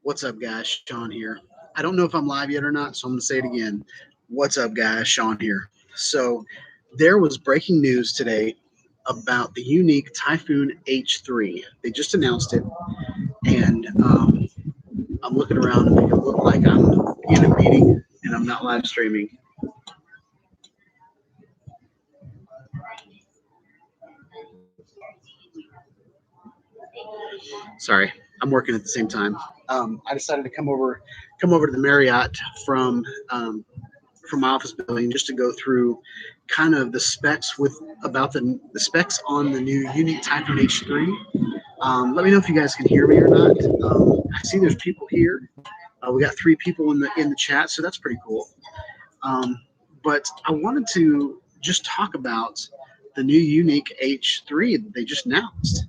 What's up, guys? Sean here. I don't know if I'm live yet or not, so I'm going to say it again. What's up, guys? Sean here. So, there was breaking news today about the Yuneec Typhoon H3. They just announced it, and I'm looking around to make it look like I'm in a meeting and I'm not live streaming. Sorry, I'm working at the same time. I decided to come over to the Marriott from um, from my office building just to go through kind of the specs with about the specs on the new Yuneec Typhoon H3. Let me know if you guys can hear me or not. I see there's people here. We got three people in the chat, so that's pretty cool. Um, but I wanted to just talk about the new Yuneec H3 that they just announced.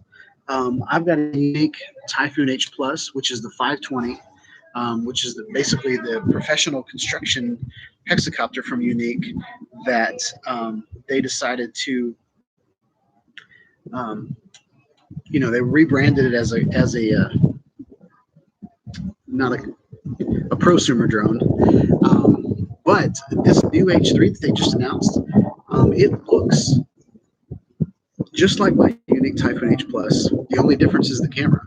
I've got a Yuneec Typhoon H Plus, which is the 520, which is basically the professional construction hexacopter from Yuneec that they decided to, um, they rebranded it as a not a prosumer drone. But this new H3 that they just announced, it looks just like my Yuneec Typhoon H Plus. The only difference is the camera.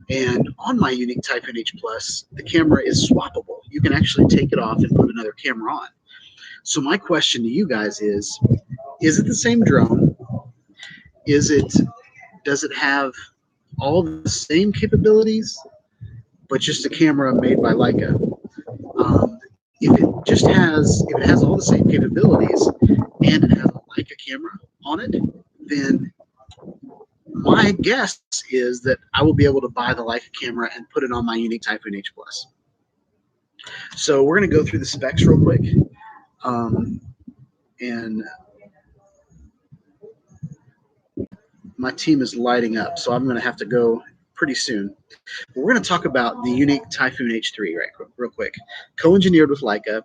And on my Yuneec Typhoon H Plus, the camera is swappable. You can actually take it off and put another camera on. So my question to you guys is it the same drone? Is it does it have all the same capabilities, but just a camera made by Leica? If it has all the same capabilities and it has a Leica camera on it, then my guess is that I will be able to buy the Leica camera and put it on my Yuneec Typhoon H Plus. So we're going to go through the specs real quick, and my team is lighting up, so I'm going to have to go pretty soon. But we're going to talk about the Yuneec Typhoon H3 real quick. Co-engineered with Leica,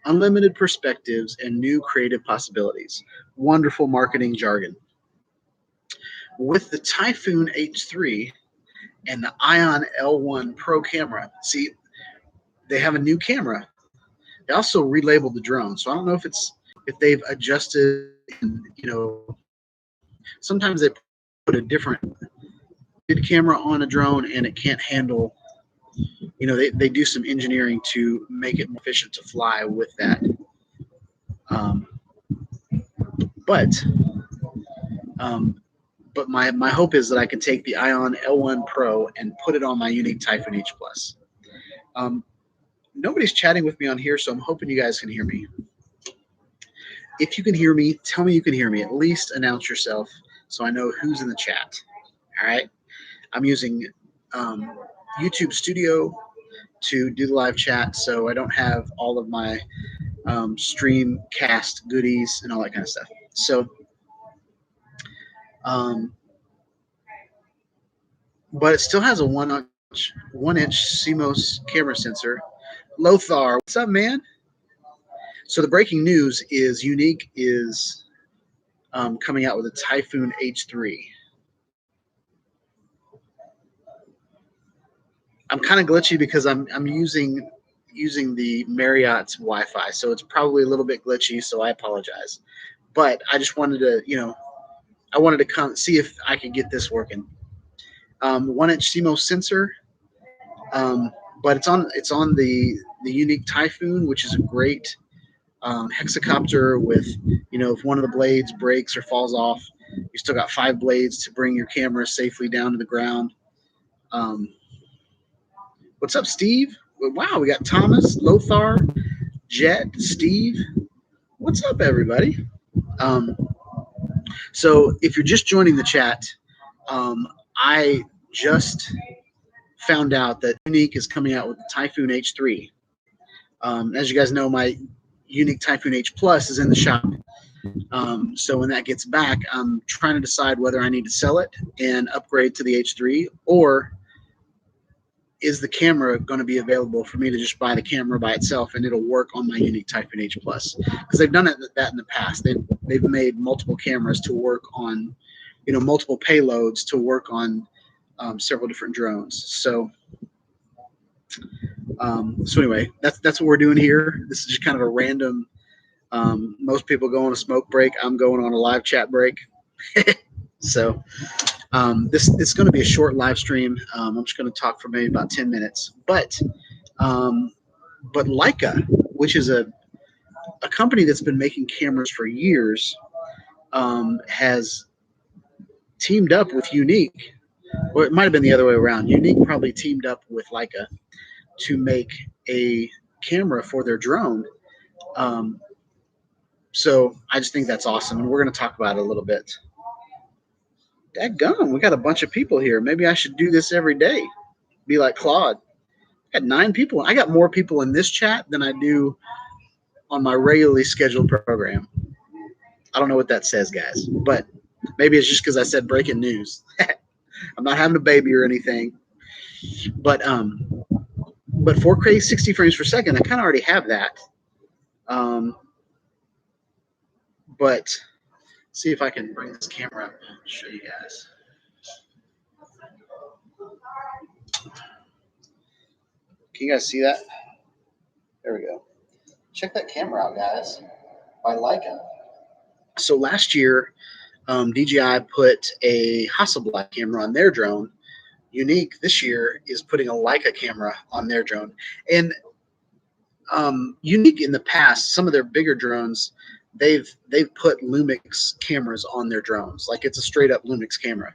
unlimited perspectives, and new creative possibilities. Wonderful marketing jargon. With the Typhoon H3 and the Ion L1 Pro camera, see, they have a new camera. They also relabeled the drone, so I don't know if they've adjusted. Sometimes they put a different camera on a drone and it can't handle. They do some engineering to make it more efficient to fly with that. But my hope is that I can take the Ion L1 Pro and put it on my Yuneec Typhoon H Plus. Nobody's chatting with me on here, so I'm hoping you guys can hear me. If you can hear me, tell me you can hear me. At least announce yourself so I know who's in the chat. All right. I'm using YouTube Studio to do the live chat, so I don't have all of my Streamcast goodies and all that kind of stuff. So, but it still has a one-inch CMOS camera sensor. Lothar, what's up, man? So the breaking news is Yuneec is coming out with a Typhoon H3. I'm kind of glitchy because I'm using the Marriott's Wi-Fi, so it's probably a little bit glitchy. So I apologize, but I just wanted to, I wanted to come see if I could get this working. 1-inch CMOS sensor, but it's on the Yuneec Typhoon, which is a great hexacopter with, if one of the blades breaks or falls off, you still got 5 blades to bring your camera safely down to the ground. What's up, Steve? Wow, we got Thomas, Lothar, Jet, Steve. What's up, everybody? So if you're just joining the chat, I just found out that Yuneec is coming out with the Typhoon H3. As you guys know, my Yuneec Typhoon H Plus is in the shop. So when that gets back, I'm trying to decide whether I need to sell it and upgrade to the H3, or is the camera going to be available for me to just buy the camera by itself and it'll work on my Yuneec Typhoon H Plus? Because they've done that in the past. They've made multiple cameras to work on, multiple payloads to work on several different drones. So So anyway, that's what we're doing here. This is just kind of a random. Most people go on a smoke break. I'm going on a live chat break. So this is going to be a short live stream. I'm just going to talk for maybe about 10 minutes. Um, but Leica, which is a company that's been making cameras for years, has teamed up with Yuneec, or it might have been the other way around. Yuneec probably teamed up with Leica to make a camera for their drone. Um, so I just think that's awesome, and we're going to talk about it a little bit. Dadgum, we got a bunch of people here. Maybe I should do this every day. Be like Claude. I got 9 people. I got more people in this chat than I do on my regularly scheduled program. I don't know what that says, guys, but maybe it's just because I said breaking news. I'm not having a baby or anything, but 4K 60 frames per second, I kind of already have that. But see if I can bring this camera up and show you guys. Can you guys see that? There we go. Check that camera out, guys, by Leica. So last year, DJI put a Hasselblad camera on their drone. Yuneec this year is putting a Leica camera on their drone. And Yuneec in the past, some of their bigger drones, they've put Lumix cameras on their drones, like it's a straight up Lumix camera.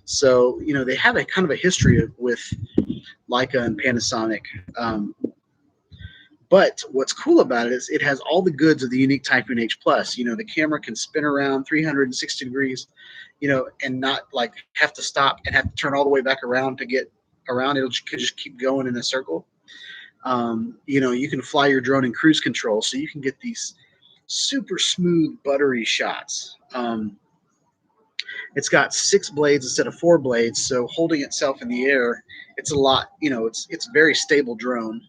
So they have a kind of a history with Leica and Panasonic. But what's cool about it is it has all the goods of the Yuneec Typhoon H Plus. The camera can spin around 360 degrees, and not like have to stop and have to turn all the way back around to get around. It'll just keep going in a circle. You can fly your drone in cruise control, so you can get these super smooth, buttery shots. It's got 6 blades instead of 4 blades, so holding itself in the air, it's a lot. It's a very stable drone.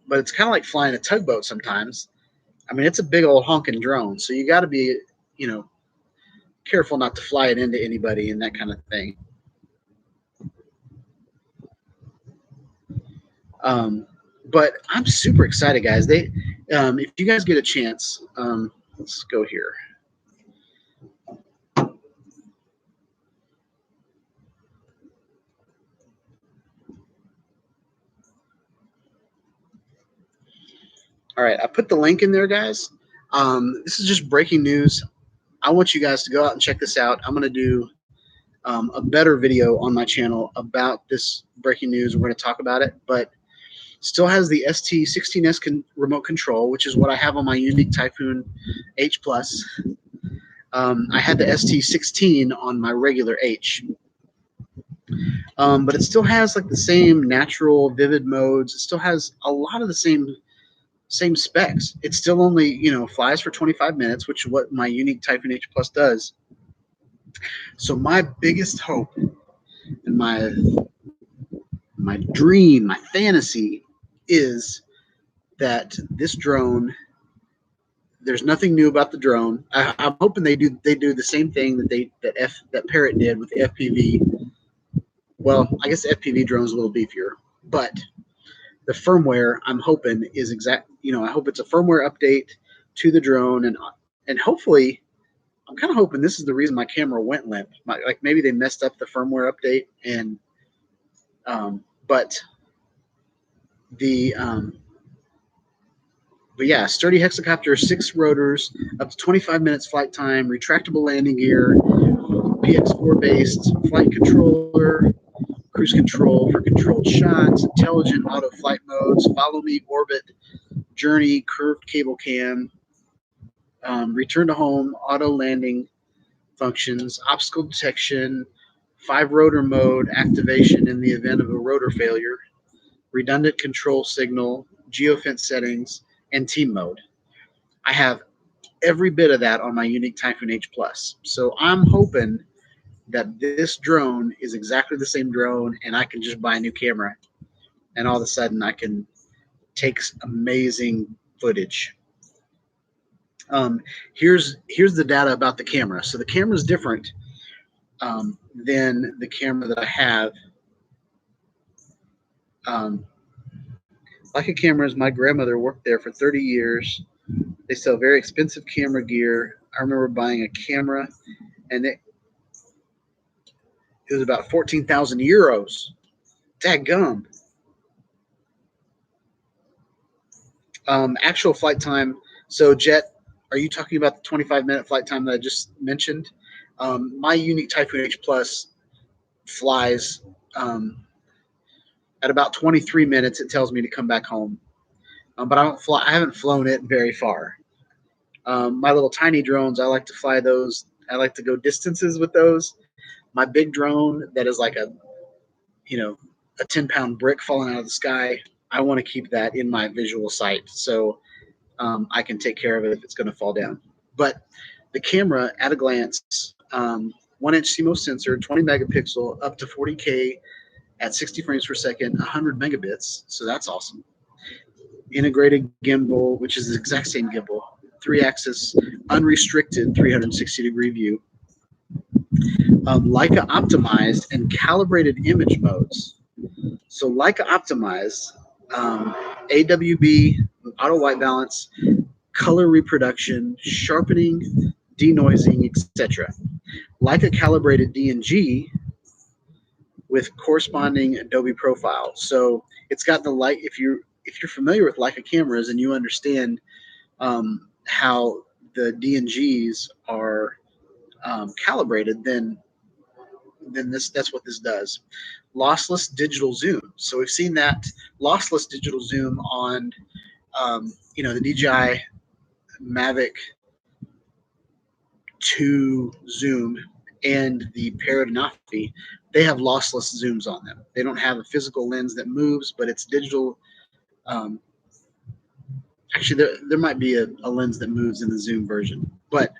But it's kind of like flying a tugboat sometimes. I mean, it's a big old honking drone, so you got to be, careful not to fly it into anybody and that kind of thing. But I'm super excited, guys. If you guys get a chance, let's go here. All right, I put the link in there, guys. This is just breaking news. I want you guys to go out and check this out. I'm going to do a better video on my channel about this breaking news. We're going to talk about it, but still has the ST16S remote control, which is what I have on my Yuneec Typhoon H Plus. I had the ST16 on my regular H. But it still has like the same natural vivid modes. It still has a lot of the same specs. It still only flies for 25 minutes, which is what my Yuneec Typhoon H Plus does. So my biggest hope and my dream, my fantasy is that this drone, there's nothing new about the drone. I'm hoping they do the same thing that Parrot did with the FPV. Well, I guess the FPV drone is a little beefier, but the firmware I'm hoping is exact. I hope it's a firmware update to the drone, and hopefully, I'm kind of hoping this is the reason my camera went limp. Like maybe they messed up the firmware update, and but yeah, sturdy hexacopter, 6 rotors, up to 25 minutes flight time, retractable landing gear, PX4 based flight controller, cruise control for controlled shots, intelligent auto flight modes, follow me, orbit, journey, curved cable cam, return to home, auto landing functions, obstacle detection, 5 rotor mode activation in the event of a rotor failure, redundant control signal, geofence settings, and team mode. I have every bit of that on my Yuneec Typhoon H Plus. So I'm hoping that this drone is exactly the same drone, and I can just buy a new camera, and all of a sudden I can take amazing footage. Here's the data about the camera. So the camera is different than the camera that I have Um, Leica cameras, my grandmother worked there for 30 years. They sell very expensive camera gear. I remember buying a camera, and it was about 14,000 euros. Dadgum. Actual flight time. So, Jet, are you talking about the 25-minute flight time that I just mentioned? My Yuneec Typhoon H Plus flies at about 23 minutes. It tells me to come back home, but I don't fly. I haven't flown it very far. My little tiny drones, I like to fly those. I like to go distances with those. My big drone that is like a 10-pound brick falling out of the sky. I want to keep that in my visual sight so I can take care of it if it's going to fall down. But the camera, at a glance, 1-inch CMOS sensor, 20 megapixel, up to 40K at 60 frames per second, 100 megabits. So that's awesome. Integrated gimbal, which is the exact same gimbal, 3-axis, unrestricted 360-degree view. Leica optimized and calibrated image modes. So Leica optimized, AWB, auto white balance, color reproduction, sharpening, denoising, etc. Leica calibrated DNG with corresponding Adobe profile. So it's got the light. If you're familiar with Leica cameras and you understand how the DNGs are calibrated, then that's what this does. Lossless digital zoom. So we've seen that lossless digital zoom on the DJI Mavic 2 zoom and the Paradenophy. They have lossless zooms on them. They don't have a physical lens that moves, but it's digital. Um, Actually, there might be a lens that moves in the zoom version, but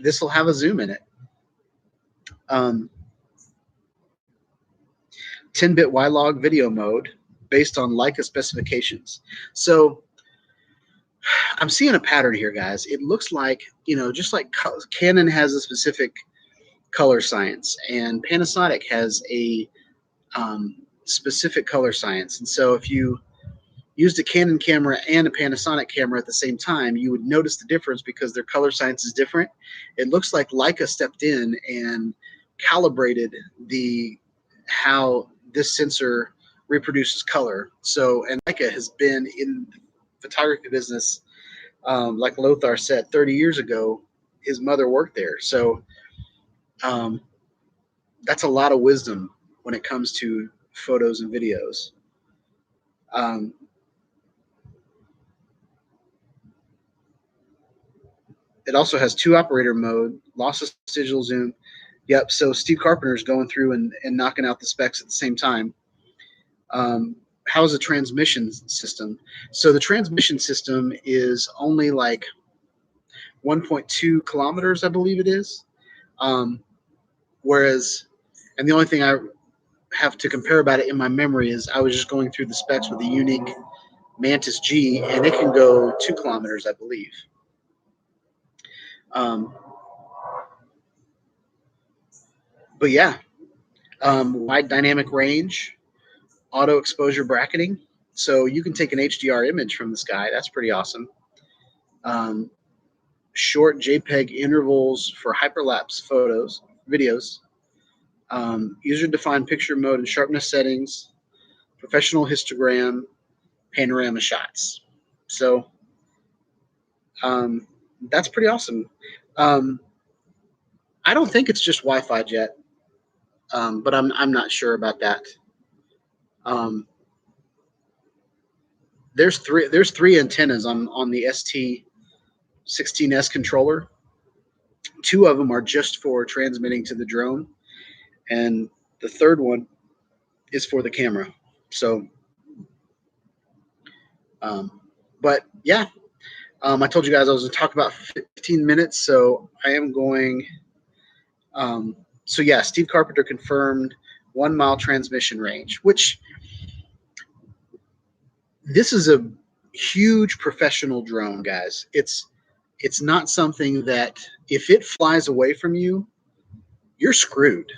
this will have a zoom in it. 10-bit Y-log video mode based on Leica specifications. So I'm seeing a pattern here, guys. It looks like, just like Canon has a specific color science and Panasonic has a specific color science. And so if you used a Canon camera and a Panasonic camera at the same time, you would notice the difference because their color science is different. It looks like Leica stepped in and calibrated how this sensor reproduces color. So, and Leica has been in the photography business, like Lothar said, 30 years ago, his mother worked there. So that's a lot of wisdom when it comes to photos and videos. It also has 2 operator mode, lossless digital zoom. Yep. So Steve Carpenter's going through and knocking out the specs at the same time. How's the transmission system? So the transmission system is only like 1.2 kilometers, I believe it is. Whereas, and the only thing I have to compare about it in my memory is I was just going through the specs with the Yuneec Mantis G, and it can go 2 kilometers, I believe. But yeah, wide dynamic range, auto exposure bracketing. So you can take an HDR image from the sky. That's pretty awesome. Short JPEG intervals for hyperlapse videos. User-defined picture mode and sharpness settings. Professional histogram, panorama shots. So that's pretty awesome. I don't think it's just Wi-Fi, Jet, but I'm not sure about that. There's three antennas on the ST16S controller. 2 of them are just for transmitting to the drone, and the third one is for the camera. So, but yeah, I told you guys I was going to talk about 15 minutes, so I am going. So yeah, Steve Carpenter confirmed 1 mile transmission range, which this is a huge professional drone, guys. It's not something that if it flies away from you, you're screwed.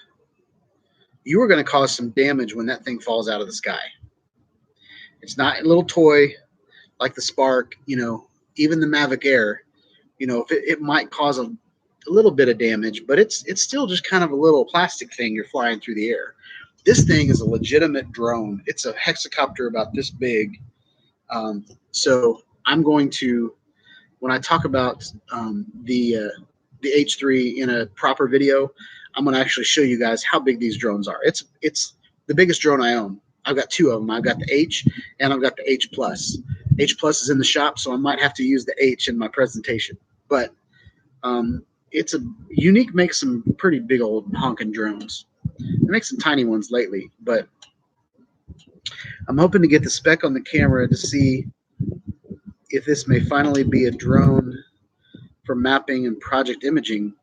you are going to cause some damage when that thing falls out of the sky. It's not a little toy like the Spark, even the Mavic Air. If it might cause a little bit of damage, but it's still just kind of a little plastic thing you're flying through the air. This thing is a legitimate drone. It's a hexacopter about this big. So I'm going to, when I talk about the H3 in a proper video, I'm going to actually show you guys how big these drones are. It's the biggest drone I own. I've got two of them. I've got the H and I've got the H Plus. H Plus is in the shop, so I might have to use the H in my presentation. But it's a Yuneec makes some pretty big old honking drones. They make some tiny ones lately, but I'm hoping to get the spec on the camera to see if this may finally be a drone for mapping and project imaging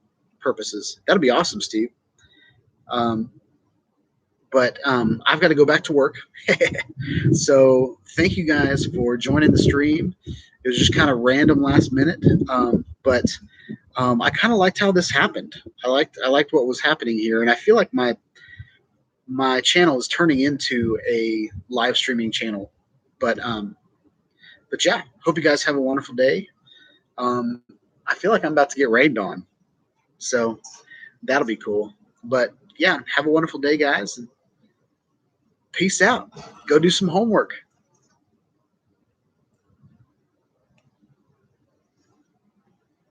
purposes. That'll be awesome, Steve. But I've got to go back to work. So thank you guys for joining the stream. It was just kind of random last minute, but I kind of liked how this happened. I liked what was happening here, and I feel like my channel is turning into a live streaming channel. But yeah, hope you guys have a wonderful day. I feel like I'm about to get rained on, so that'll be cool. But yeah, have a wonderful day, guys. And peace out. Go do some homework.